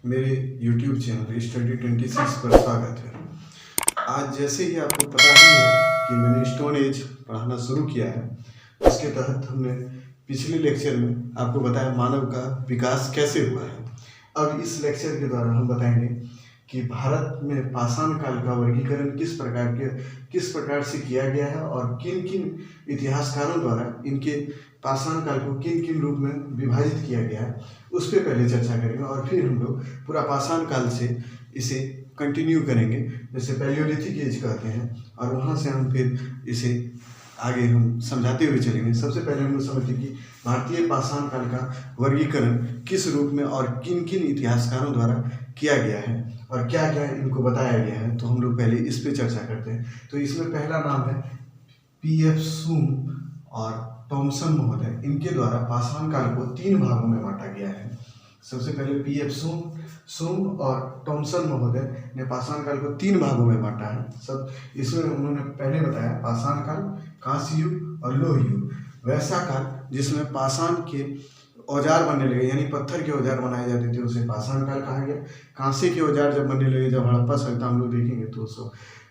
मेरे YouTube channel study 26 पर स्वागत है। आज जैसे ही आपको पता ही है कि मैंने स्टोन एज पढ़ाना शुरू किया है, उसके तहत हमने पिछले लेक्चर में आपको बताया मानव का विकास कैसे हुआ है। अब इस लेक्चर के द्वारा हम बताएंगे कि भारत में पाषाण काल का वर्गीकरण किस प्रकार से किया गया है और किन किन इतिहासकारों द्वारा इनके पाषाण काल को किन किन रूप में विभाजित किया गया है, उस पर पहले चर्चा करेंगे और फिर हम लोग पूरा पाषाण काल से इसे कंटिन्यू करेंगे, जैसे पैलियोलिथिक एज कहते हैं, और वहाँ से हम फिर इसे आगे हम समझाते हुए चलेंगे। सबसे पहले हम लोग समझते हैं कि भारतीय पाषाण काल का वर्गीकरण किस रूप में और किन किन इतिहासकारों द्वारा किया गया है और क्या क्या इनको बताया गया है। तो हम लोग पहले इस पे चर्चा करते हैं। तो इसमें पहला नाम है P.F. सूम और थॉमसन महोदय। इनके द्वारा पाषाण काल को 3 भागों में बांटा गया है। सबसे पहले P.F. सूम और थॉमसन महोदय ने पाषाण काल को 3 भागों में बांटा है। सब इसमें उन्होंने पहले बताया पाषाण काल, कांस्य युग और लोह युग। वैसा काल जिसमें पाषाण के औजार बनने लगे, यानी पत्थर के औजार बनाए जाते थे, उसे पाषाण काल कहा गया। कांसे के औजार जब बनने लगे, जब हड़प्पा सभ्यता हम लोग देखेंगे तो उसको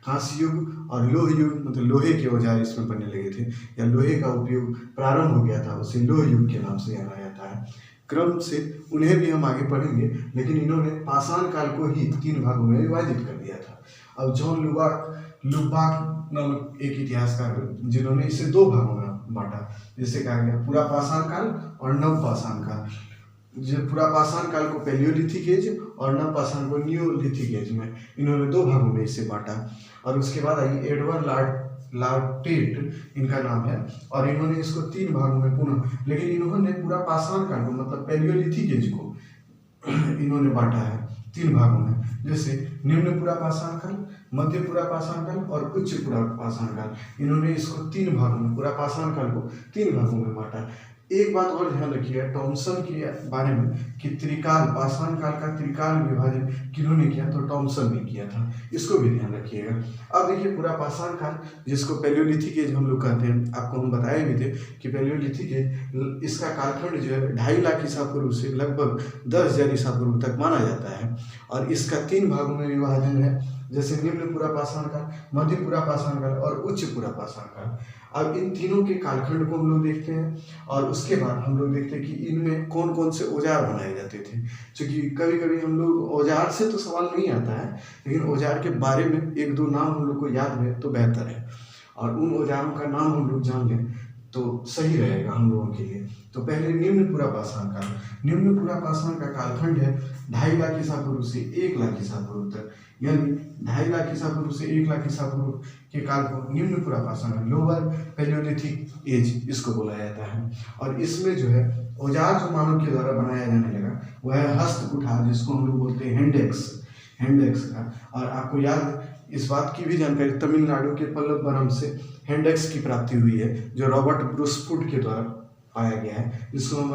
कांस्य युग और लोह युग, मतलब लोहे के औजार इसमें बनने लगे थे या लोहे का उपयोग प्रारंभ हो गया था, उसे लोह युग के नाम से जाना जाता है। क्रम से उन्हें भी हम आगे पढ़ेंगे, लेकिन इन्होंने पाषाण काल को ही 3 भागों में विभाजित कर दिया था। अब जॉन लुबाक नामक एक इतिहासकार, जिन्होंने इसे 2 भागों में बांटा, जिसे कहा गया पूरा पाषाण काल और नव पाषाण काल। जो पूरा पाषाण काल को पैलियोलिथिक एज और नव पाषाण को नियोलिथिक एज में इन्होंने 2 भागों में इसे बांटा। और उसके बाद आई एडवर्ड लार्टेट इनका नाम है, और इन्होंने इसको 3 भागों में पुनः, लेकिन इन्होंने पूरा पाषाण काल को मतलब पैलियोलिथिक एज को इन्होंने बांटा है 3 भागों में, जैसे निम्न पूरा पाषाण काल, मध्य पूरा पाषाण काल और उच्च पूरा पाषाण काल। इन्होंने इसको 3 भागों में, पूरा पाषाण काल को 3 भागों में बांटा। एक बात और ध्यान रखिएगा थॉमसन के बारे में कि त्रिकाल, पाषाण काल का त्रिकाल विभाजन किन्होंने किया, तो थॉमसन ने किया था, इसको भी ध्यान रखिएगा। अब देखिए पूरा पाषाण काल, जिसको पैलियोलिथिक एज हम लोग कहते हैं, आपको हम बताए भी थे कि पैलियोलिथिक एज, इसका कालखंड जो है 2.5 लाख ईसा पूर्व से लगभग 10,000 ईसा पूर्व तक माना जाता है। और इसका 3 भागों में विभाजन है, जैसे निम्न पूरा पाषाण काल, मध्य पूरा पाषाण काल और उच्च पूरा पाषाण काल। अब इन तीनों के कालखंड को हम लोग देखते हैं, और उसके बाद हम लोग देखते हैं कि इनमें कौन कौन से औजार बनाए जाते थे। क्योंकि कभी कभी हम लोग औजार से तो सवाल नहीं आता है, लेकिन औजार के बारे में 1-2 नाम हम लोग को याद है तो बेहतर है, और उन औजारों का नाम हम लोग जान लें तो सही रहेगा हम लोगों के लिए। तो पहले निम्न पूरा पाषाण काल। निम्न पूरा पाषाण का कालखंड है 2.5 लाख ईसा पूर्व से 1 लाख ईसा पूर्व तक, यानी 2.5 लाख ईसा पूर्व से 1 लाख ईसा पूर्व के काल को निम्न पूरा पाषाण, लोअर पैलियोलिथिक एज इसको बोला जाता है। और इसमें जो है औजार जो मानव के द्वारा बनाया जाने लगा वह है हस्त कुठार, जिसको हम लोग बोलते हैं हैंडेक्स का। और आपको याद इस बात की भी जानकारी तमिलनाडु के पल्लवरम से हैंडेक्स की प्राप्ति हुई है, जो रॉबर्ट ब्रूसफुट के द्वारा पाया गया है, जिसको हम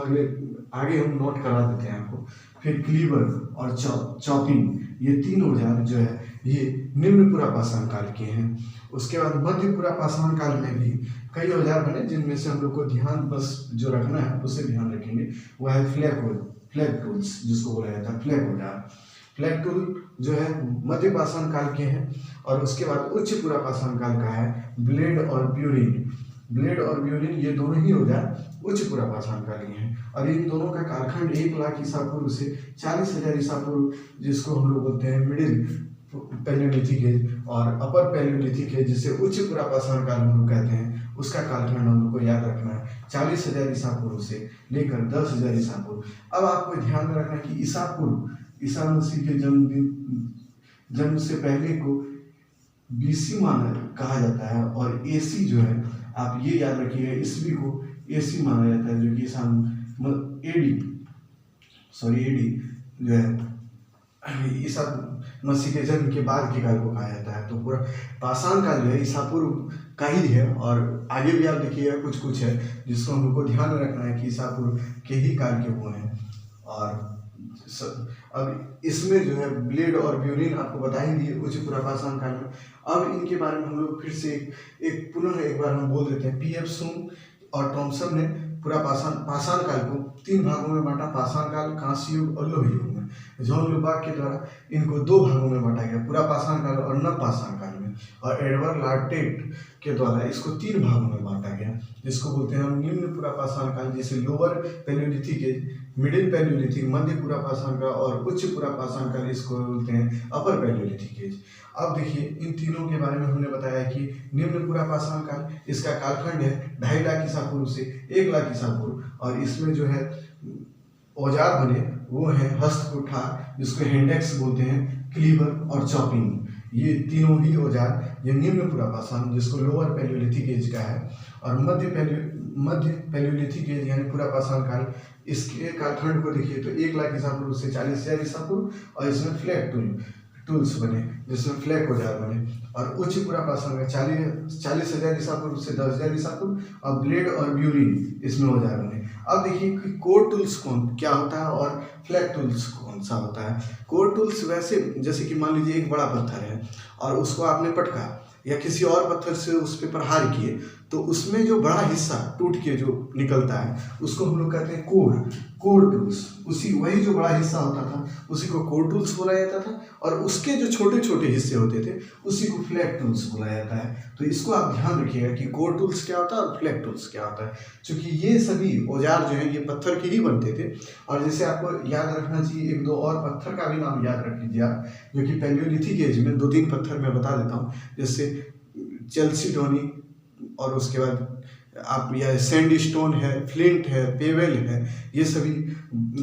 आगे हम नोट करा देते हैं आपको। फिर क्लीवर और चॉपिंग, ये 3 औजार जो है ये निम्न पूरा पाषाण काल के हैं। उसके बाद मध्य पूरा पाषाण काल में भी कई औजार बने, जिनमें से हम लोग को ध्यान बस जो रखना है उसे ध्यान रखेंगे, वह है फ्लैग टूल्स, जिसको बोला जाता है फ्लैग औजार। फ्लैग टूल जो है मध्य पाषाण काल के हैं। और उसके बाद उच्च पूरा पाषाण काल का है ब्लेड और ब्यूरिन, ये दोनों ही औजार उच्च पूरा पाषाण काल के हैं। और इन दोनों का कालखंड 1 लाख ईसा पूर्व से 40,000 ईसा पूर्व, जिसको हम लोग बोलते हैं मिडिल पैलियोलिथिक एज, और अपर पैलियोलिथिक एज, जिसे उच्च पूरा पाषाण काल हम लोग कहते हैं, उसका कालखंड हम लोग को याद रखना है 40,000 ईसा पूर्व से लेकर 10,000 ईसा पूर्व। अब आपको ध्यान में रखना है कि ईसा मसीह के जन्म से पहले को BC माना कहा जाता है, और AC जो है आप ये याद रखिएगा, ईस्वी को AC माना जाता है, जो कि AD जो है ईसा मसीह के जन्म के बाद के काल को कहा जाता है। तो पूरा पाषाण काल जो है ईसा पूर्व का ही है, और आगे भी आप देखिएगा कुछ है जिसको हम लोग को ध्यान में रखना है कि ईसा पूर्व के ही काल के वो हैं। और अब इसमें जो है ब्लेड और ब्यूरिन आपको बता ही दिए उच्च पूरा पाषाण काल में। अब इनके बारे में हम लोग फिर से पुनः एक बार हम बोल देते हैं। P.F. सूम और थॉमसन ने पूरा पाषाण काल को 3 भागों में बांटा, पाषाण काल, कांस्य युग और लोह युग में। में। जॉन लुबाक के द्वारा इनको दो भागों में बांटा गया, पुरापाषाण काल और नवपाषाण काल में। और एडवर्ड लार्टेट के द्वारा इसको तीन भागों में बांटा गया, जिसको बोलते हैं हम निम्न पुरापाषाण काल, जैसे lower palaeolithic age, middle palaeolithic, मध्य पुरापाषाण काल और उच्च पुरापाषाण काल, इसको बोलते हैं अपर पैलियोलिथिक एज। अब देखिए इन तीनों के बारे में हमने बताया कि निम्न पुरापाषाण काल, इसका कालखंड है 2.5 लाख ईसा पूर्व से 1 लाख ईसा पूर्व, और इसमें जो है औजार बने वो है हस्त कुठार, जिसको हैंडेक्स बोलते हैं, क्लीवर और चॉपिंग। ये तीनों ही औजार ये निम्न पुरापाषाण, जिसको लोअर पैलियोलिथिक एज का है। और मध्य पैलियोलिथिक एज यानी पुरापाषाण काल, इसके कालखंड को देखिए तो 1 लाख ईसा पूर्व से 40,000 ईसा पूर्व, और इसमें फ्लैग टूल्स बने, जिसमें फ्लैग औजार बने। और उच्च पुरापाषाण में 40,000 ईसा पूर्व से 10,000 ईसा पूर्व, और ब्लेड और ब्यूरिन इसमें औजार बने। अब देखिए कि कोर टूल्स क्या होता है और फ्लैग टूल्स कौन सा होता है। कोर टूल्स वैसे जैसे कि मान लीजिए एक बड़ा पत्थर है और उसको आपने पटका या किसी और पत्थर से उस पर प्रहार किए, तो उसमें जो बड़ा हिस्सा टूट के जो निकलता है उसको हम लोग कहते हैं कोर टूल्स। वही जो बड़ा हिस्सा होता था उसी को कोर टूल्स बोला जाता था, और उसके जो छोटे छोटे हिस्से होते थे उसी को फ्लैग टूल्स बोला जाता है। तो इसको आप ध्यान रखिएगा कि कोर टूल्स क्या होता है और फ्लैग टूल्स क्या होता है, क्योंकि ये सभी औजार जो है ये पत्थर के ही बनते थे। और जैसे आपको याद रखना चाहिए, एक दो और पत्थर का भी नाम याद रख लीजिए आप, जो कि पैलियोलिथिक एज में 2-3 पत्थर मैं बता देता हूँ, जैसे चेल्सिडोनी, और उसके बाद आप यह सैंडस्टोन है, फ्लिंट है, पेवेल है, ये सभी,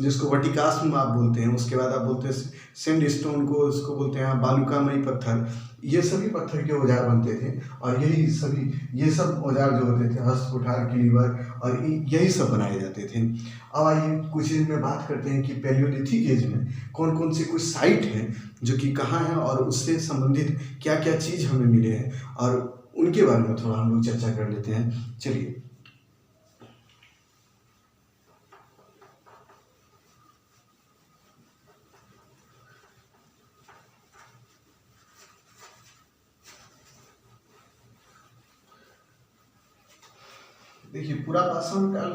जिसको वटिकास्म आप बोलते हैं। उसके बाद आप बोलते हैं सैंडस्टोन को, उसको बोलते हैं बालुकामयी पत्थर। ये सभी पत्थर के औजार बनते थे, और ये सब औजार जो होते थे हस्त कुठार, क्लीवर और यही सब बनाए जाते थे। अब आइए कुछ इनमें बात करते हैं कि पैलियोलिथिक एज में कौन कौन से कुछ साइट हैं जो कि कहाँ हैं, और उससे संबंधित क्या क्या चीज़ हमें मिले हैं, और उनके बारे में थोड़ा हम लोग चर्चा कर लेते हैं। चलिए देखिए, पुरापाषाण काल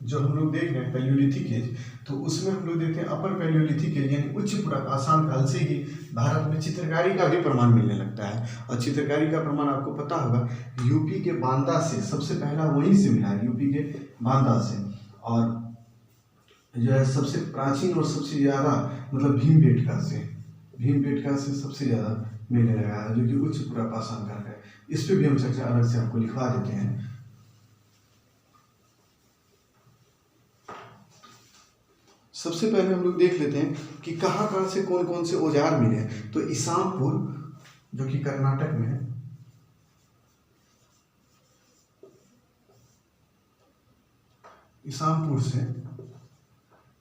जो हम लोग देख रहे हैं पैलियोलिथिक एज, तो उसमें हम लोग देखते हैं अपर पैलियोलिथिक एज यानी उच्च पुरापाषाण काल से ही भारत में चित्रकारी का भी प्रमाण मिलने लगता है। और चित्रकारी का प्रमाण आपको पता होगा, यूपी के बांदा से सबसे पहला वहीं से मिला है, यूपी के बांदा से। और जो है सबसे प्राचीन और सबसे ज़्यादा मतलब भीमबेटका से सबसे ज़्यादा मिलने लगा है, जो कि उच्च पुरापाषाण काल है। इस पर भी हम चर्चा अलग से आपको लिखवा देते हैं। सबसे पहले हम लोग देख लेते हैं कि कहाँ कहाँ से कौन कौन से औजार मिले हैं। तो इसामपुर जो कि कर्नाटक में है, इसामपुर से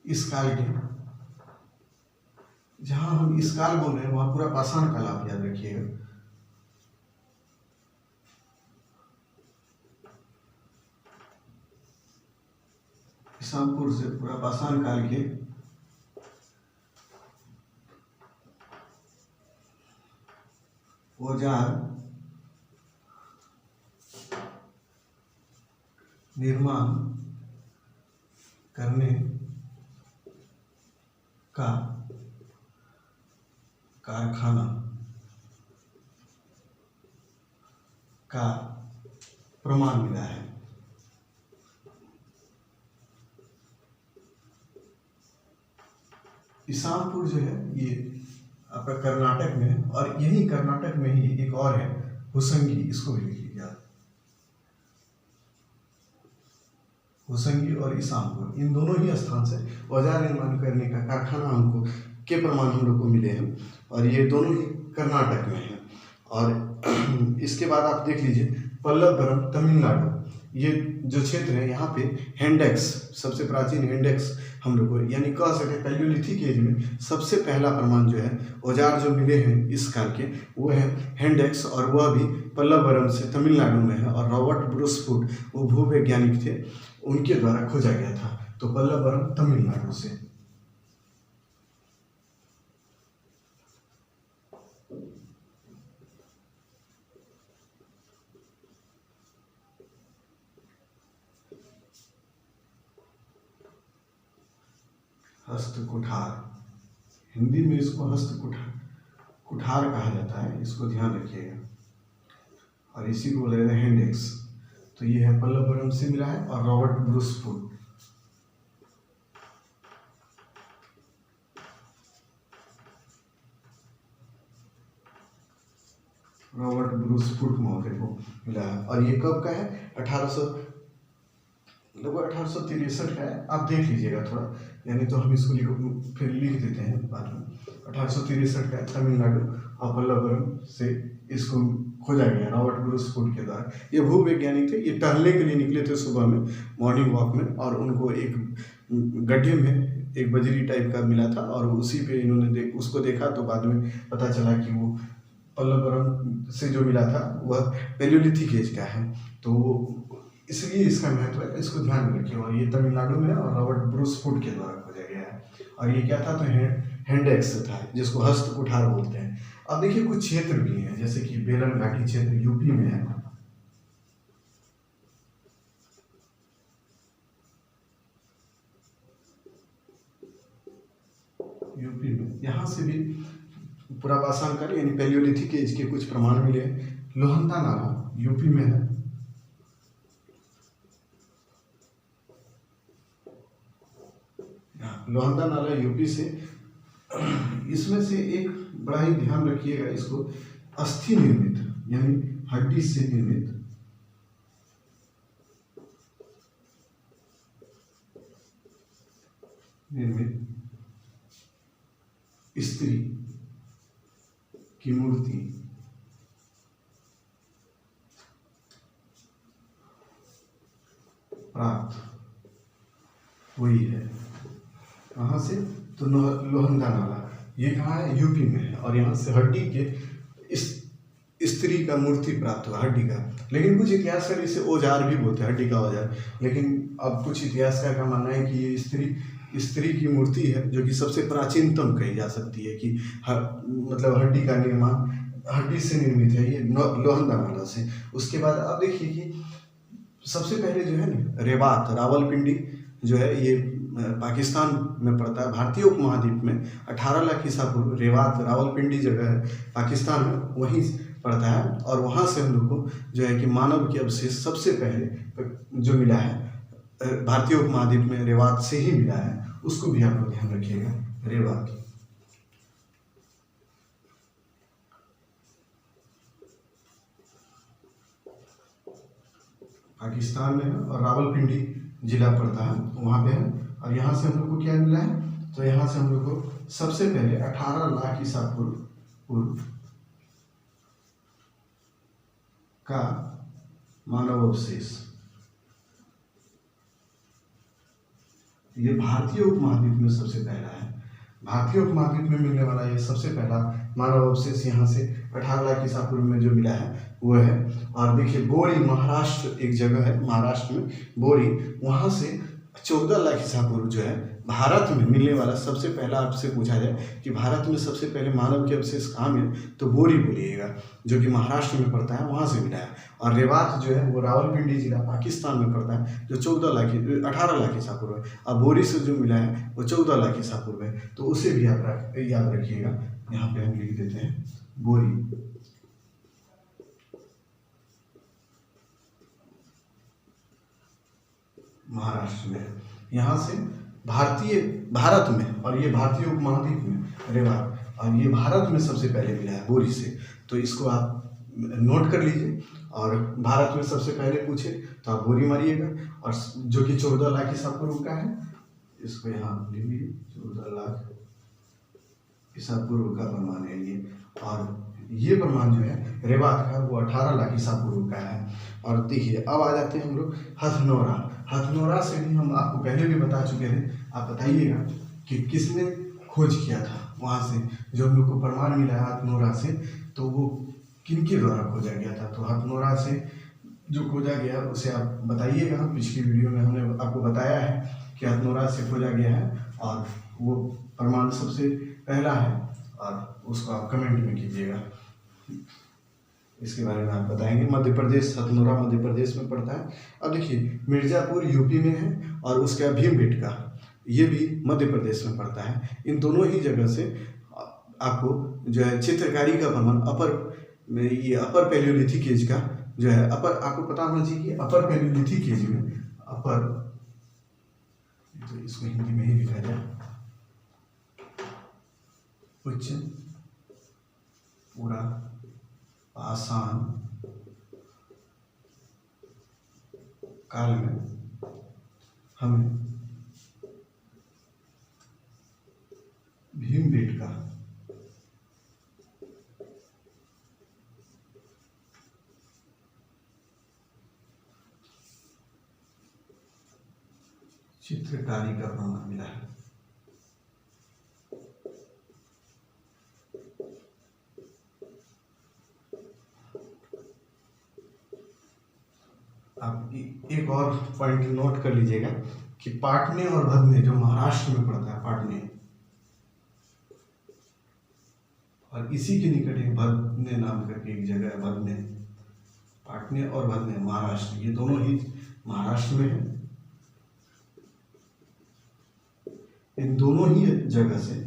इस काल के, जहां हम इस काल बोल रहे हैं वहां पूरा पाषाण काल आप याद रखिएगा। इसामपुर से पूरा पाषाण काल के औजार निर्माण करने का कारखाना का प्रमाण मिला है। इसामपुर जो है ये आपका कर्नाटक में है, और यही कर्नाटक में ही एक और है होसंगी, इसको भी लिख लीजिए आप। होसंगी और इसामपुर, इन दोनों ही स्थान से औजार निर्माण करने का कारखाना हमको के प्रमाण हम लोग को मिले हैं, और ये दोनों ही कर्नाटक में हैं। और इसके बाद आप देख लीजिए पल्लवपुरम तमिलनाडु, ये जो क्षेत्र है यहाँ पे हैंडेक्स, सबसे प्राचीन हैंडेक्स हम लोग को, यानी कह सकते हैं पैलियोलिथिक एज में सबसे पहला प्रमाण जो है औजार जो मिले हैं इस काल के, वो है हैंडेक्स, और वह भी पल्लवपुरम से तमिलनाडु में है। और रॉबर्ट ब्रूसफुट वो भूवैज्ञानिक थे, उनके द्वारा खोजा गया था। तो पल्लवपुरम तमिलनाडु से। हस्त कुठार हिंदी में इसको हस्त कुठार कहा जाता है, इसको ध्यान रखिएगा। और इसी को बोला जाता है हैंड एक्स। तो ये है पल्लवरम से मिला है। और Robert Bruce foot, Robert Bruce foot महोदय को मिला है। और ये कब का है? 1863 का है। आप देख लीजिएगा थोड़ा, यानी तो हम इसको फिर लिख देते हैं बाद में। 1863 का है, तमिलनाडु और पल्लवरम से इसको खोजा गया रॉबर्ट ब्रूस फुट के द्वारा। ये भूवैज्ञानिक थे, ये टहलने के लिए निकले थे सुबह में, मॉर्निंग वॉक में, और उनको एक गड्ढे में एक बजरी टाइप का मिला था, और उसी पे इन्होंने उसको देखा। तो बाद में पता चला कि वो पल्लवरम से जो मिला था वह पैलियोलिथिक एज का है। तो इसलिए इसका महत्व है, इसको ध्यान में रखिए। और ये तमिलनाडु में और रॉबर्ट ब्रूस फुट के द्वारा खोजा गया है। और ये क्या था? तो हैंड एक्स था, जिसको हस्त कुठार बोलते हैं। अब देखिए कुछ क्षेत्र भी हैं, जैसे कि बेलन घाटी क्षेत्र यूपी में है। यूपी में यहाँ से भी पुरापाषाण काल यानी पैलियोलिथिक एज के कुछ प्रमाण मिले। लोहंता नाला यूपी में है। लोहंता नाला यूपी से, इसमें से एक बड़ा ही ध्यान रखिएगा, इसको अस्थि निर्मित यानी हड्डी से निर्मित स्त्री की मूर्ति प्राप्त हुई है। कहाँ से? तो लोहंदा नाला, ये कहाँ है? यूपी में है। और यहाँ से हड्डी के स्त्री का मूर्ति प्राप्त हुआ, हड्डी का। लेकिन कुछ इतिहासकार इसे औजार भी बोलते हैं, हड्डी का औजार। लेकिन अब कुछ इतिहासकार का मानना है कि ये स्त्री की मूर्ति है, जो कि सबसे प्राचीनतम कही जा सकती है, कि मतलब हड्डी का निर्माण हड्डी से निर्मित है ये लोहंदा नाला से। उसके बाद अब देखिए कि सबसे पहले जो है ना रेवात, रावलपिंडी जो है, ये पाकिस्तान में पड़ता है, भारतीय उपमहाद्वीप में 18 लाख ईसा पूर्व रेवात रावलपिंडी जगह है पाकिस्तान में, वहीं पड़ता है। और वहाँ से हम लोग को जो है कि मानव के अवशेष सबसे पहले जो मिला है भारतीय उपमहाद्वीप में रेवात से ही मिला है। उसको भी आप लोग ध्यान रखिएगा, रेवात। पाकिस्तान में है और रावलपिंडी जिला पड़ता है, वहाँ पे है। और यहाँ से हम लोग को क्या मिला है? तो यहाँ से हम लोग को सबसे पहले 18 लाख ईसा पूर्व का मानव अवशेष, ये भारतीय उपमहाद्वीप में सबसे पहला है। भारतीय उपमहाद्वीप में मिलने वाला ये सबसे पहला मानव अवशेष यहाँ से 18 लाख ईसा पूर्व में जो मिला है वो है। और देखिए बोरी, महाराष्ट्र एक जगह है, महाराष्ट्र में बोरी, वहाँ से 14 लाख ईसा पूर्व जो है भारत में मिलने वाला सबसे पहला। आपसे पूछा जाए कि भारत में सबसे पहले मानव के अवशेष कहाँ मिले, तो बोरी बोलिएगा, जो कि महाराष्ट्र में पड़ता है, वहाँ से मिला है। और रेवात जो है वो रावलपिंडी जिला पाकिस्तान में पड़ता है, जो 18 लाख ईसा पूर्व है। और बोरी से जो मिला है वो 14 लाख ईसा पूर्व है। तो उसे भी आप याद रखिएगा, यहाँ पे हम लिख देते हैं बोरी। महाराष्ट्र में, यहाँ से भारत में, और ये भारतीय उपमहाद्वीप में रेवात, और ये भारत में सबसे पहले मिला है बोरी से। तो इसको आप नोट कर लीजिए। और भारत में सबसे पहले पूछे तो आप बोरी मारिएगा, और जो कि 14 लाख ईसा पूर्व का है, इसको यहाँ लिख लीजिए, 14 लाख ईसा पूर्व का प्रमाण है ये। और ये प्रमाण जो है रेवात का वो 18 लाख ईसा पूर्व का है। और देखिए अब आ जाते हैं हम लोग हथनोरा। हथनोरा से भी हम आपको पहले भी बता चुके थे, आप बताइएगा कि किसने खोज किया था वहाँ से, जो हम लोग को प्रमाण मिला है हथनोरा से, तो वो किनके द्वारा खोजा गया था। तो हथनोरा से जो खोजा गया उसे आप बताइएगा। पिछली वीडियो में हमने आपको बताया है कि हथनोरा से खोजा गया है, और वो प्रमाण सबसे पहला है, और उसको आप कमेंट में कीजिएगा। इसके बारे में आप बताएंगे। मध्य प्रदेश, हथनोरा मध्य प्रदेश में पड़ता है। अब देखिए मिर्ज़ापुर यूपी में है, और उसके बाद भीमबेटका, ये भी मध्य प्रदेश में पड़ता है। इन दोनों ही जगह से आपको जो है चित्रकारी का प्रमाण अपर पैलियोलिथिक एज का जो है अपर, आपको पता होना चाहिए कि अपर पैलियोलिथिक एज में अपर, तो इसको हिंदी में ही लिखा जाए, उच्च पूरा पाषाण काल में हमें भीमबेटका चित्रकारी का प्रमाण मिला है। आप एक और पॉइंट नोट कर लीजिएगा कि पाटने और भदने जो महाराष्ट्र में पड़ता है, पाटने और इसी के निकट एक भदने नाम करके एक जगह है, भदने, पाटने और भदने महाराष्ट्र, ये दोनों ही महाराष्ट्र में है। इन दोनों ही जगह से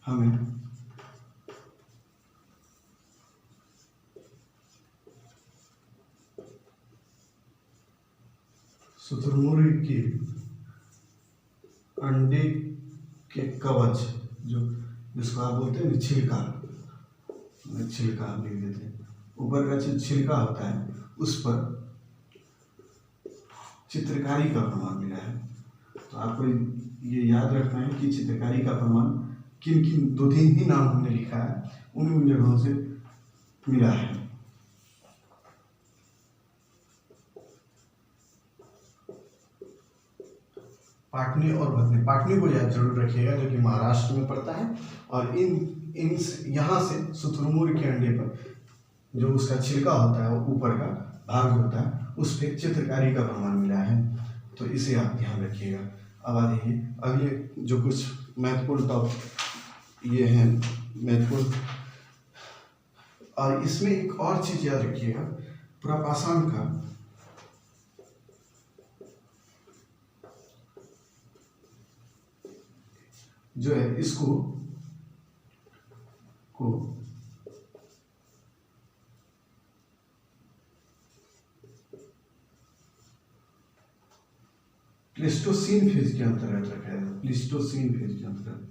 हमें शुतुरमुर्ग के अंडे के कवच, जिसको आप बोलते हैं छिलका, छिलका हम लिख देते हैं, ऊपर का जो छिलका होता है उस पर चित्रकारी का प्रमाण मिला है। तो आपको ये याद रखना है कि चित्रकारी का प्रमाण किन किन 2-3 ही नाम हमने लिखा है, उन जगहों से मिला है। पाटने और भदने, पाटने को याद जरूर रखिएगा जो कि महाराष्ट्र में पड़ता है, और इन यहाँ से शुतुरमुर्ग के अंडे पर जो उसका छिलका होता है, वो ऊपर का भाग जो होता है, उस पर चित्रकारी का प्रमाण मिला है। तो इसे आप ध्यान रखिएगा। अब आ जाइए अगले जो कुछ महत्वपूर्ण ये हैं महत्वपूर्ण, और इसमें एक और चीज याद रखिएगा, पुरापाषाण का जो है इसको प्लेस्टोसीन फेज के अंतर्गत रखा है, प्लेस्टोसीन फेज के अंतर्गत।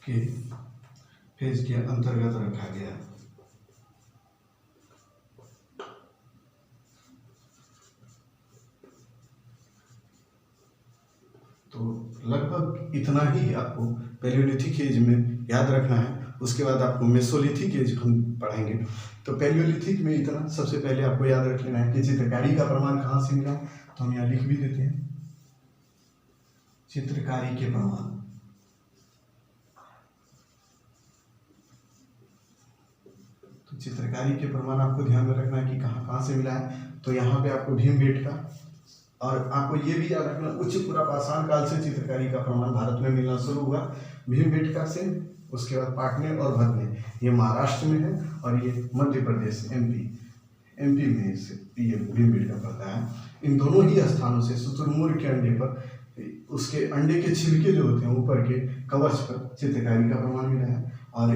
के फेज के अंतर्गत रखा गया। तो लगभग इतना ही आपको पैलियोलिथिक एज में याद रखना है। उसके बाद आपको मेसोलिथिक एज हम पढ़ेंगे। तो पैलियोलिथिक में इतना सबसे पहले आपको याद रख लेना है कि चित्रकारी का प्रमाण कहाँ से मिला, तो हम यहाँ लिख भी देते हैं, चित्रकारी के प्रमाण। तो चित्रकारी के प्रमाण आपको ध्यान में रखना है कि कहाँ कहाँ से मिला है। तो यहाँ पे आपको भीमबेटका, और आपको ये भी याद रखना उच्च पुरापाषाण काल से चित्रकारी का प्रमाण भारत में मिलना शुरू हुआ भीमबेटका से। उसके बाद पाटने और भदने, ये महाराष्ट्र में है, और ये मध्य प्रदेश एमपी में से ये भीमबेटका पड़ता है। इन दोनों ही स्थानों से शुतुरमुर्ग के अंडे पर उसके अंडे के छिलके जो होते हैं ऊपर के कवच पर चित्रकारी का प्रमाण मिला है, और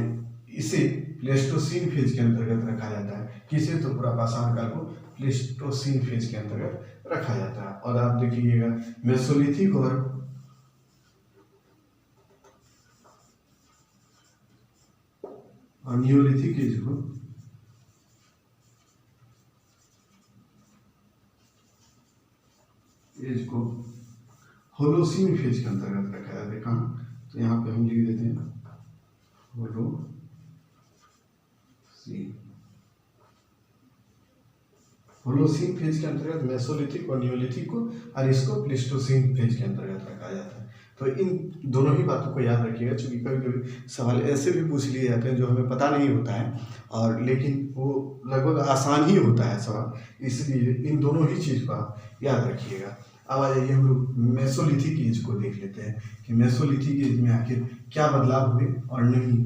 इसे प्लेस्टोसीन फेज के अंतर्गत रखा जाता है। किसे, तो पुरापाषाण काल को प्लेस्टोसीन फेज के अंतर्गत रखा जाता है। और आप देखिएगा मेसोलिथिक और नियोलिथिक एज को होलोसीन फेज के अंतर्गत रखा जाता है। कहाँ, तो यहाँ पे हम लिख देते हैं होलोसीन फेज के अंतर्गत मेसोलिथिक और नियोलिथिक को, और इसको प्लेस्टोसीन फेज के अंतर्गत रखा जाता है। तो इन दोनों ही बातों को याद रखिएगा, क्योंकि कभी कभी सवाल ऐसे भी पूछ लिए जाते हैं जो हमें पता नहीं होता है, और लेकिन वो लगभग आसान ही होता है सवाल, इसलिए इन दोनों ही चीज़ को आप याद रखिएगा। अब आ जाइए हम लोग मेसोलिथिक एज को देख लेते हैं कि मेसोलिथिक एज में आखिर क्या बदलाव हुए और नहीं,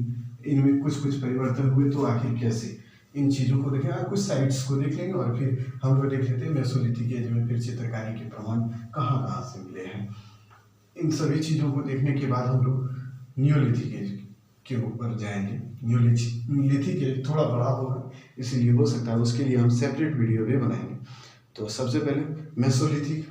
इनमें कुछ कुछ परिवर्तन हुए तो आखिर कैसे, इन चीज़ों को देखेंगे, कुछ साइट्स को देख लेंगे, और फिर हम लोग देख लेते हैं मेसोलिथिक एज में फिर चित्रकारी के प्रमाण कहाँ कहाँ से मिले हैं। इन सभी चीज़ों को देखने के बाद हम लोग नियोलिथिक एज के ऊपर जाएंगे। नियोलिथिक एज थोड़ा बड़ा होगा, इसीलिए हो सकता है उसके लिए हम सेपरेट वीडियो भी बनाएंगे। तो सबसे पहले मेसोलिथिक,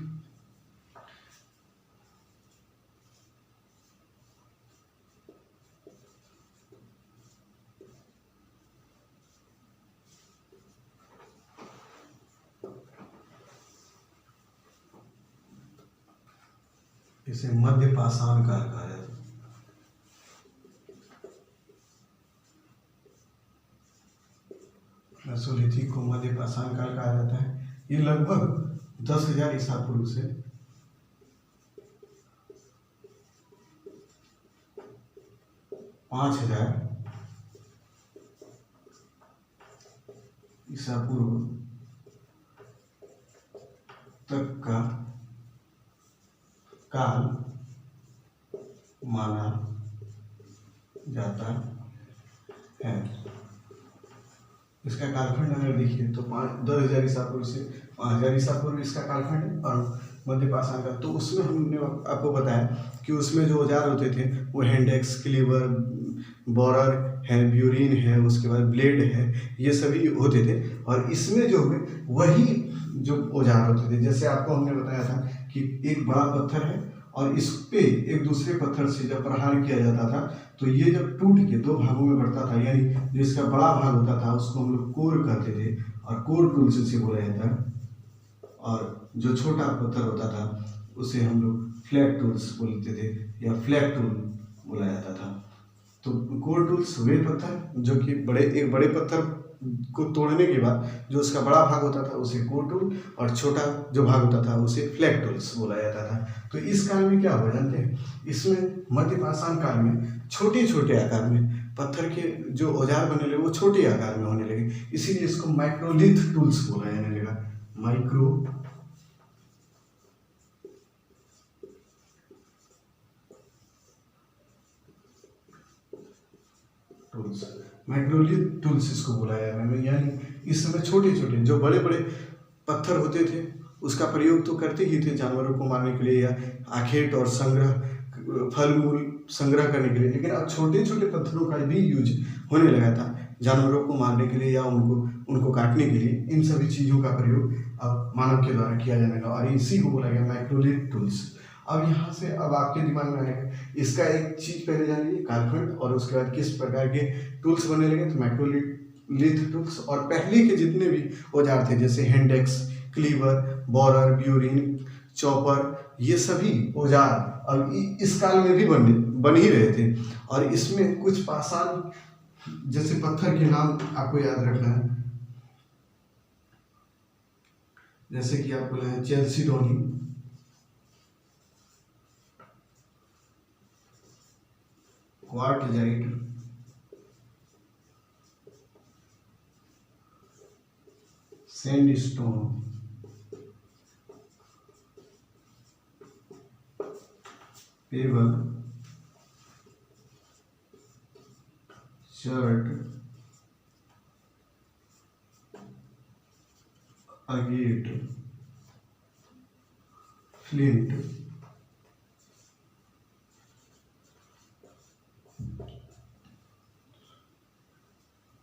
इसे मध्य पाषाण काल कहा जाता है। मेसोलिथिक को मध्य पाषाण काल कहा जाता है। ये लगभग 10,000 ईसा पूर्व से 5,000 ईसा पूर्व तक का काल माना जाता है। इसका कालखंड अगर देखिए तो 10,000 ईसा पूर्व से 5,000 ईसा पूर्व इसका कालखंड है, और मध्य पाषाण का तो उसमें हमने आपको बताया कि उसमें जो औजार होते थे वो हैंडेक्स, क्लीवर, बोरर है, ब्यूरिन है, उसके बाद ब्लेड है, ये सभी होते थे। और इसमें जो हुए वही जो औजार होते थे, जैसे आपको हमने बताया था कि एक बड़ा पत्थर है और इस पे एक दूसरे पत्थर से जब प्रहार किया जाता था तो ये जब टूट के दो भागों में बढ़ता था, यानी जो इसका बड़ा भाग होता था उसको हम लोग कोर कहते थे, और कोर टूल से बोला जाता है, और जो छोटा पत्थर होता था उसे हम लोग फ्लैट टूल्स बोलते थे या फ्लैट टूल बोला जाता था। तो कोर टूल्स वे पत्थर जो कि एक बड़े पत्थर को तोड़ने के बाद जो उसका बड़ा भाग होता था उसे कोर टूल, और छोटा जो भाग होता था उसे फ्लैट टूल्स बोला जाता था। तो इस काल में क्या हुआ जानते हैं, इसमें मध्य पाषाण काल में छोटे छोटे आकार में पत्थर के जो औजार बने लगे वो छोटे आकार में होने लगे, इसीलिए इसको माइक्रोलिथ टूल्स बोला जाने लगा। माइक्रोलिथ टूल्स इसको बोला जाता है, यानी इस समय छोटे छोटे जो बड़े बड़े पत्थर होते थे उसका प्रयोग तो करते ही थे जानवरों को मारने के लिए या आखेट और संग्रह, फल मूल संग्रह करने के लिए, लेकिन अब छोटे छोटे पत्थरों का भी यूज होने लगा था जानवरों को मारने के लिए या उनको काटने के लिए। इन सभी चीज़ों का प्रयोग अब मानव के द्वारा किया जाने लगा, और इसी को बोला गया माइक्रोलिथ टूल्स। अब यहाँ से अब आपके दिमाग में आएगा, इसका एक चीज़ पहले जान लीजिए, कालखंड, और उसके बाद किस प्रकार के टूल्स बनने लगे, तो माइक्रोलिथ टूल्स। और पहले के जितने भी औजार थे जैसे हैंडेक्स, क्लीवर, बोरर, ब्यूरिन, चॉपर, ये सभी औजार अब इस काल में भी बन ही रहे थे। और इसमें कुछ पाषाण जैसे पत्थर के नाम आपको याद रखना है, जैसे कि आपको लेना chalcedony, quartzite, sandstone, pebble, chert, agate, flint,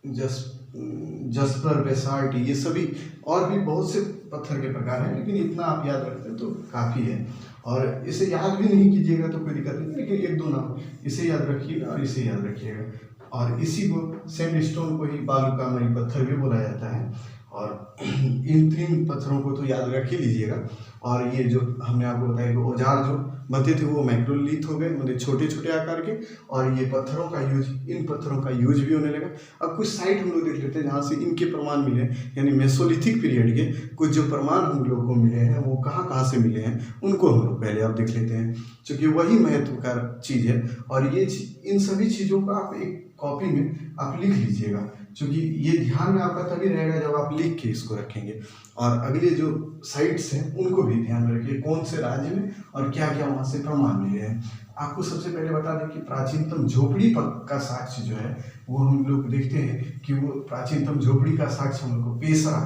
jasper, basalt, ये सभी और भी बहुत से पत्थर के प्रकार हैं, लेकिन इतना आप याद रखते हैं तो काफ़ी है। और इसे याद भी नहीं कीजिएगा तो कोई दिक्कत नहीं, लेकिन एक दो नाम इसे याद रखिएगा और इसे याद रखिएगा। और इसी को सैंडस्टोन को ही बालूकामयी पत्थर भी बोला जाता है। और इन तीन पत्थरों को तो याद रख ही लीजिएगा। और ये जो हमने आपको बताया कि औजार जो बनते थे वो मैक्रोलिथ हो गए, मतलब छोटे छोटे आकार के। और ये पत्थरों का यूज, इन पत्थरों का यूज भी होने लगा। अब कुछ साइट हम लोग देख लेते हैं जहाँ से इनके प्रमाण मिले, यानी मेसोलिथिक पीरियड के कुछ जो प्रमाण हम लोग को मिले हैं वो कहाँ कहाँ से मिले हैं उनको हम लोग पहले अब देख लेते हैं, क्योंकि वही महत्व का चीज़ है। और ये इन सभी चीज़ों का आप एक कॉपी में आप लिख लीजिएगा, क्योंकि ये ध्यान में आपका तभी रहेगा जब आप लिख के इसको रखेंगे। और अगले जो साइट्स हैं उनको भी ध्यान में रखिए, कौन से राज्य में और क्या क्या वहाँ से प्रमाण मिले हैं। आपको सबसे पहले बता दें कि प्राचीनतम झोपड़ी का साक्ष्य जो है वो हम लोग देखते हैं कि वो प्राचीनतम झोपड़ी का साक्ष्य हम लोग को पेशरा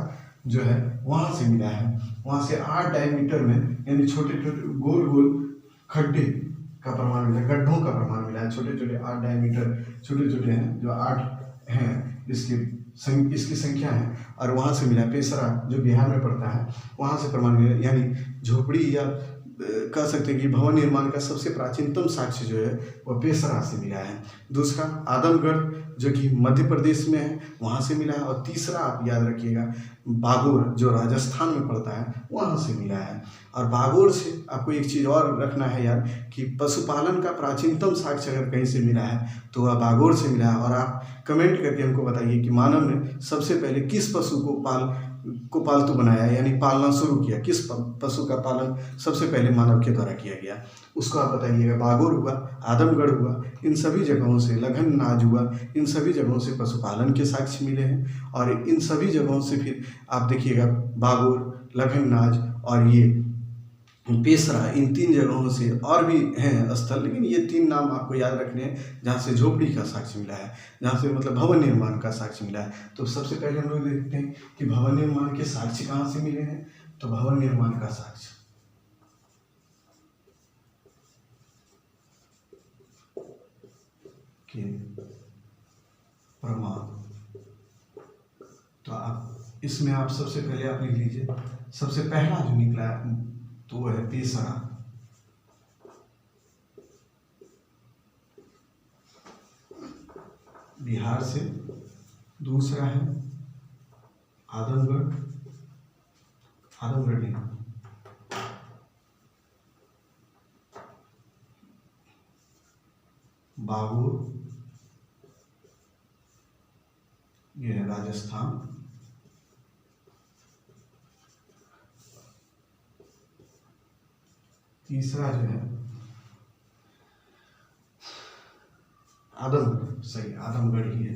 जो है वहाँ से मिला है। वहाँ से 8 डायमीटर में, यानी छोटे छोटे गोल गोल खड्डे का प्रमाण मिला है, गड्ढों का प्रमाण मिला है। छोटे छोटे 8 डायमीटर छोटे छोटे हैं जो 8 हैं, इसकी संख्या है। और वहाँ से मिला पेशरा जो बिहार में पड़ता है, वहाँ से प्रमाण मिला। यानी झोपड़ी या कह सकते हैं कि भवन निर्माण का सबसे प्राचीनतम साक्ष्य जो है वह पेशरा से मिला है। दूसरा आदमगढ़ जो कि मध्य प्रदेश में है, वहाँ से मिला है। और तीसरा आप याद रखिएगा बागोर जो राजस्थान में पड़ता है, वहाँ से मिला है। और बागोर से आपको एक चीज़ और रखना है यार कि पशुपालन का प्राचीनतम साक्ष्य अगर कहीं से मिला है तो वह बागोर से मिला है। और आप कमेंट करके हमको बताइए कि मानव ने सबसे पहले किस पशु को पालतू बनाया, यानी पालना शुरू किया, किस पशु का पालन सबसे पहले मानव के द्वारा किया गया, उसको आप बताइएगा। बागोर हुआ, आदमगढ़ हुआ, इन सभी जगहों से, लखननाज हुआ, इन सभी जगहों से पशुपालन के साक्ष्य मिले हैं। और इन सभी जगहों से फिर आप देखिएगा बागोर, लखननाज और ये पेशरा, इन 3 जगहों से और भी हैं स्थल, लेकिन ये 3 नाम आपको याद रखने हैं जहाँ से झोपड़ी का साक्ष्य मिला है, जहाँ से मतलब भवन निर्माण का साक्ष्य मिला है। तो सबसे पहले हम लोग देखते हैं कि भवन निर्माण के साक्ष्य कहाँ से मिले हैं। तो भवन निर्माण का साक्ष्य के प्रमाण, तो आप इसमें आप सबसे पहले आप लिख लीजिए, सबसे पहला जो निकला तो वो है पेशरा। बिहार से। दूसरा है आदमगढ़, आदमगढ़ नहीं, बागोर, ये है राजस्थान। तीसरा जो है आदमगढ़, सही आदमगढ़ ही है,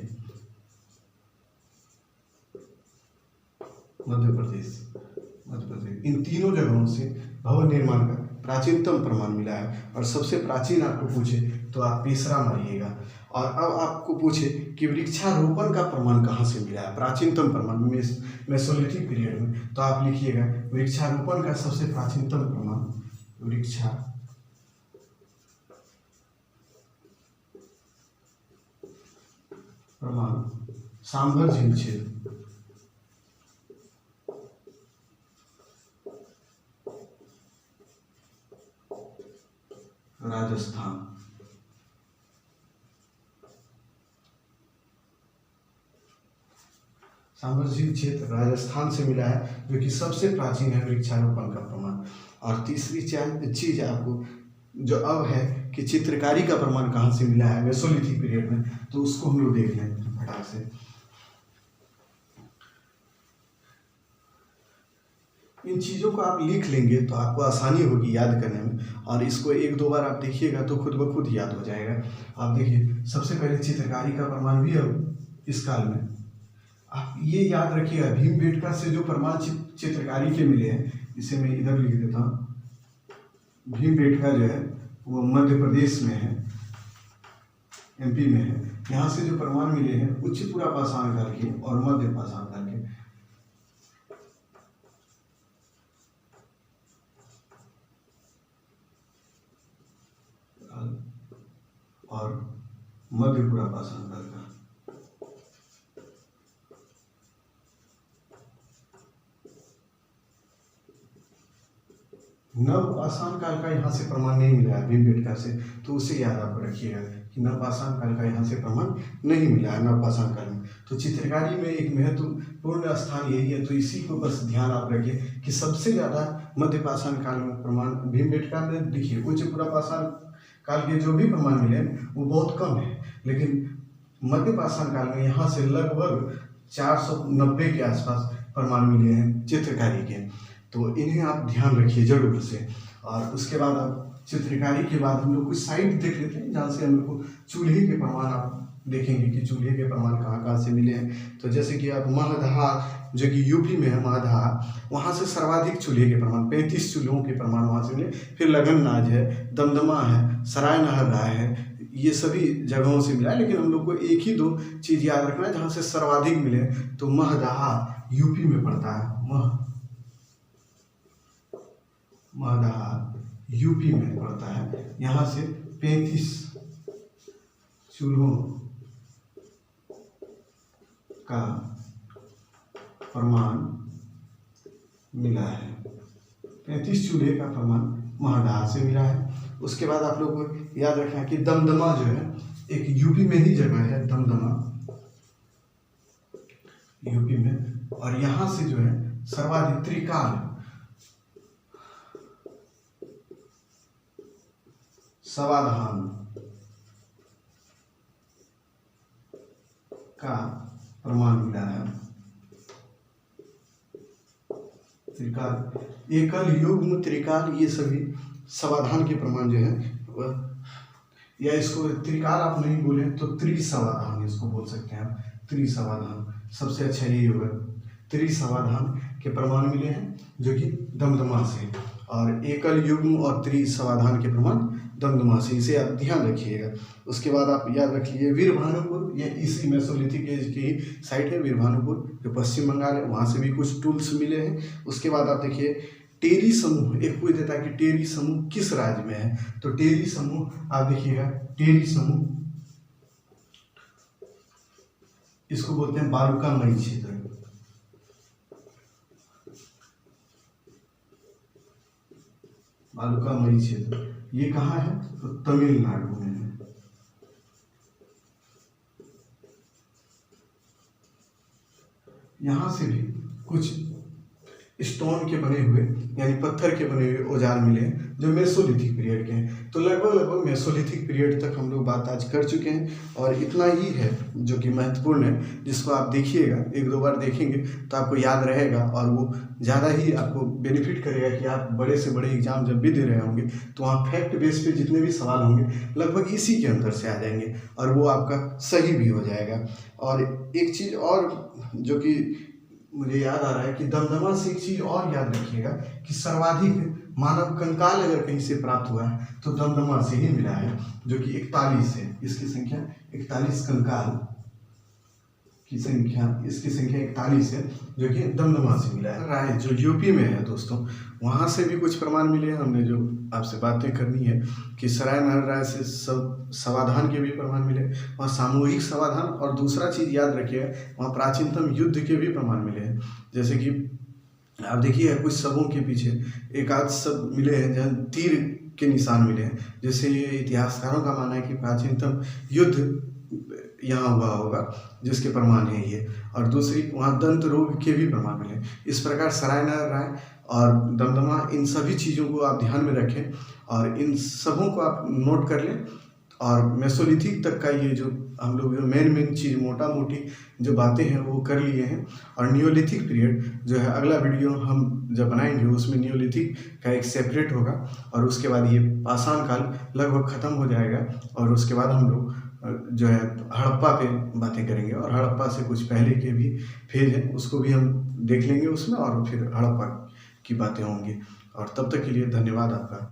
मध्य प्रदेश। इन तीनों जगहों से भवन निर्माण का प्राचीनतम प्रमाण मिला है। और सबसे प्राचीन आपको पूछे तो आप पेशरा मानिएगा। और अब आपको पूछे कि वृक्षारोपण का प्रमाण कहाँ से मिला है, प्राचीनतम प्रमाण मेसोलिथिक पीरियड में, तो आप लिखिएगा वृक्षारोपण का सबसे प्राचीनतम प्रमाण सांभर झील क्षेत्र, राजस्थान। सांभर झील क्षेत्र राजस्थान से मिला है, जो कि सबसे प्राचीन है वृक्षारोपण का प्रमाण। और तीसरी चीज आपको जो अब है कि चित्रकारी का प्रमाण कहाँ से मिला है मेसोलिथिक पीरियड में, तो उसको हम लोग देख लें फटाक से। इन चीज़ों को आप लिख लेंगे तो आपको आसानी होगी याद करने में, और इसको 1-2 बार आप देखिएगा तो खुद ब खुद याद हो जाएगा। आप देखिए सबसे पहले चित्रकारी का प्रमाण भी अब इस काल में आप ये याद रखिएगा, भीमबेटका से जो प्रमाण चित्रकारी के मिले हैं, इसे मैं इधर लिख देता हूँ। भीमबेटका जो है वो मध्य प्रदेश में है, MP में है। यहाँ से जो प्रमाण मिले हैं उच्च पूरा पाषाण काल के और मध्य पाषाण काल के। और मध्यपुरा पाषाण काल का। नव पाषाण काल का यहाँ से प्रमाण नहीं मिला है भीमबेटका से, तो उसे याद आप रखिएगा कि नव पाषाण काल का यहाँ से प्रमाण नहीं मिला है नव पाषाण काल में। तो चित्रकारी में एक महत्वपूर्ण स्थान यही है, तो इसी को बस ध्यान आप रखिए कि सबसे ज़्यादा मध्य पाषाण काल में प्रमाण भीमबेटका में दिखिए। उच्च पुरा पाषाण काल के जो भी प्रमाण मिले वो बहुत कम है, लेकिन मध्य पाषाण काल में यहाँ से लगभग 490 के आसपास प्रमाण मिले हैं चित्रकारी के। तो इन्हें आप ध्यान रखिए जरूर से। और उसके बाद आप चित्रकारी के बाद हम लोग कुछ साइट देख लेते हैं जहाँ से हम लोग को चूल्हे के प्रमाण आप देखेंगे कि चूल्हे के प्रमाण कहाँ कहाँ से मिले हैं। तो जैसे कि आप महदहा जो कि यूपी में है महदहा, वहाँ से सर्वाधिक चूल्हे के प्रमाण 35 चूल्हों के प्रमाण वहाँ से मिले। फिर लगननाज है, दमदमा है, सराय नहर राय है, ये सभी जगहों से मिला है। लेकिन हम लोग को एक ही दो चीज़ याद रखना है जहाँ से सर्वाधिक मिले, तो महदहा यूपी में पड़ता है। महदहा यूपी में पड़ता है, यहाँ से 35 चूल्हों का प्रमाण मिला है। 35 चूल्हे का प्रमाण महदहा से मिला है। उसके बाद आप लोग को याद रखना कि दमदमा जो है एक यूपी में ही जगह है, दमदमा यूपी में, और यहाँ से जो है सर्वाधिक त्रिकाल समाधान का प्रमाण मिला है। त्रिकाल, एकल, युग्म, त्रिकाल, ये सभी समाधान के प्रमाण जो है, या इसको त्रिकाल आप नहीं बोले तो त्रिसमाधान इसको बोल सकते हैं आप। त्रिसमाधान सबसे अच्छा यही होगा। त्रिसमाधान के प्रमाण मिले हैं जो कि दमदमा से, और एकल, युग्म और त्रिसमाधान के प्रमाण दमदमा से, इसे आप ध्यान रखिएगा। उसके बाद आप याद रखिए वीरभानुपुर, ये इसी मेसोलिथिक एज की साइट है वीरभानुपुर, जो पश्चिम बंगाल है, वहाँ से भी कुछ टूल्स मिले हैं। उसके बाद आप देखिए टेरी समूह, एक पूछ देता है कि टेरी समूह किस राज्य में है, तो टेरी समूह आप देखिएगा, टेरी समूह इसको बोलते हैं बालुकामयी क्षेत्र। बालुकामयी क्षेत्र ये कहाँ है, तो तमिलनाडु में है। यहाँ से भी कुछ स्टोन के बने हुए यानी पत्थर के बने हुए औजार मिले हैं जो मेसोलिथिक पीरियड के हैं। तो लगभग मेसोलिथिक पीरियड तक हम लोग बात आज कर चुके हैं, और इतना ही है जो कि महत्वपूर्ण है, जिसको आप देखिएगा, एक दो बार देखेंगे तो आपको याद रहेगा, और वो ज़्यादा ही आपको बेनिफिट करेगा कि आप बड़े से बड़े एग्जाम जब भी दे रहे होंगे तो वहाँ फैक्ट बेस पे जितने भी सवाल होंगे लगभग इसी के अंदर से आ जाएंगे, और वो आपका सही भी हो जाएगा। और एक चीज़ और जो कि मुझे याद आ रहा है कि दमदमा से एक चीज़ और याद रखिएगा कि सर्वाधिक मानव कंकाल अगर कहीं से प्राप्त हुआ है तो दमदमा से ही मिला है, जो कि 41 है। इसकी संख्या 41 कंकाल की संख्या, इसकी संख्या 41 है, जो कि दमदमा से मिला है। राय जो यूपी में है दोस्तों, वहाँ से भी कुछ प्रमाण मिले हैं। हमने जो आपसे बातें करनी है कि सराय नहर राय से सब समाधान के भी प्रमाण मिले, वहाँ सामूहिक समाधान, और दूसरा चीज़ याद रखिए वहाँ प्राचीनतम युद्ध के भी प्रमाण मिले हैं। जैसे कि आप देखिए कुछ सबों के पीछे एक आध सब मिले हैं जहाँ तीर के निशान मिले हैं, जैसे ये इतिहासकारों का मानना है कि प्राचीनतम युद्ध यहाँ हुआ होगा जिसके प्रमाण है ये, और दूसरी वहाँ दंत रोग के भी प्रमाण मिले। इस प्रकार सराय नहर राय और दमदमा, इन सभी चीज़ों को आप ध्यान में रखें और इन सबों को आप नोट कर लें। और मेसोलिथिक तक का ये जो हम लोग मेन चीज़ मोटा मोटी जो बातें हैं वो कर लिए हैं। और नियोलिथिक पीरियड जो है, अगला वीडियो हम जब बनाएंगे उसमें नियोलिथिक का एक सेपरेट होगा, और उसके बाद ये पाषाण काल लगभग ख़त्म हो जाएगा, और उसके बाद हम लोग जो है हड़प्पा पे बातें करेंगे, और हड़प्पा से कुछ पहले के भी फेज हैं उसको भी हम देख लेंगे उसमें, और फिर हड़प्पा की बातें होंगी। और तब तक के लिए धन्यवाद आपका।